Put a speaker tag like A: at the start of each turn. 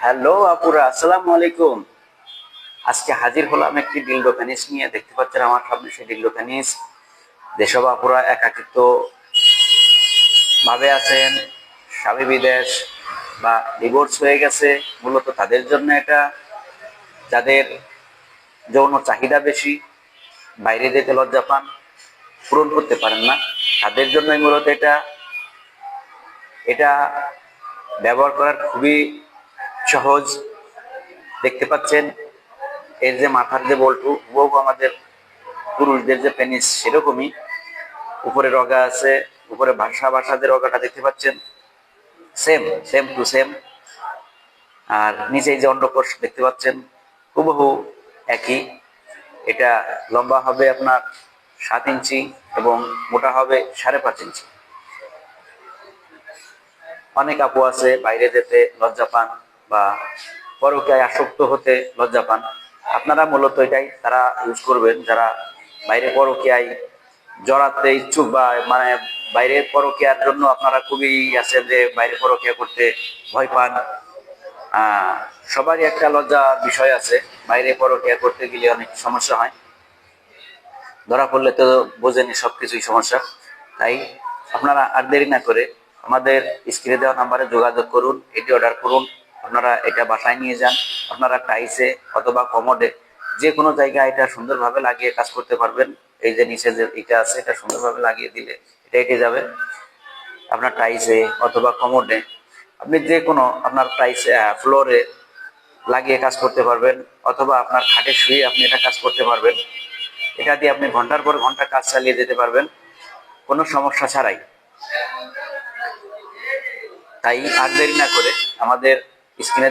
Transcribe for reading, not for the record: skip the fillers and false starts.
A: Hello আপুরা, আসসালামু আলাইকুম। আজকে হাজির হলাম একটি ডিলডো পেনিস নিয়ে। দেখতে পাচ্ছেন আমার সামনে সেই ডিলডো পেনিস। যেসব আপুরা একাকিত্ব ভাবে আছেন, স্বামী বিদেশ বা ডিভোর্স হয়ে গেছে, মূলত তাদের জন্য এটা। যাদের যৌন চাহিদা বেশি, বাইরে যেতে লজ্জা পান, পূরণ করতে পারেন না, তাদের জন্যই মূলত এটা। এটা ব্যবহার করার খুবই সহজ। দেখতে পাচ্ছেন এর যে মাথার যে বল্টু, হুবহু আমাদের পুরুষদের যে পেনিস সেরকমই। উপরে রগা আছে, উপরে ভাষা যে রগাটা দেখতে পাচ্ছেন, সেম সেম টু সেম। আর নিচে যে অন্ডকোষ দেখতে পাচ্ছেন, হুবহু একই। এটা লম্বা হবে আপনার 7 ইঞ্চি এবং মোটা হবে 5.5 ইঞ্চি। অনেক আপু আছে বাইরে যেতে লজ্জা পান বা পরকীয়ায় আসক্ত হতে লজ্জা পান। আপনারা মূলত এটাই তারা ইউজ করবেন যারা বাইরে পরকীয়ায় জড়াতে ইচ্ছুক, বা মানে বাইরে পরকীয়ার জন্য আপনারা খুবই আছেন যে বাইরে পরকীয়া করতে ভয় পান। সবারই একটা লজ্জা বিষয় আছে, বাইরে পরকীয়া করতে গেলে অনেক সমস্যা হয়, ধরা পড়লে তো বোঝেনি সবকিছুই সমস্যা। তাই আপনারা আর দেরি না করে আমাদের স্ক্রিনে দেওয়া নাম্বারে যোগাযোগ করুন, এটি অর্ডার করুন। আপনারা এটা বাসায় নিয়ে যান। আপনারা টাইসে অথবা কমোডে যে কোনো জায়গায় এটা সুন্দরভাবে লাগিয়ে কাজ করতে পারবেন। এই যে নিচে যে এটা আছে, এটা সুন্দরভাবে লাগিয়ে দিলে এটা এঁটে যাবে। আপনার টাইসে অথবা কমোডে, আপনি যে কোনো আপনার টাইসে ফ্লোরে লাগিয়ে কাজ করতে পারবেন, অথবা আপনার খাটে শুয়ে আপনি এটা কাজ করতে পারবেন। এটা দিয়ে আপনি ঘন্টার পর ঘন্টা কাজ চালিয়ে যেতে পারবেন কোনো সমস্যা ছাড়াই। তাই আর দেরি না করে আমাদের স্ক্রিনে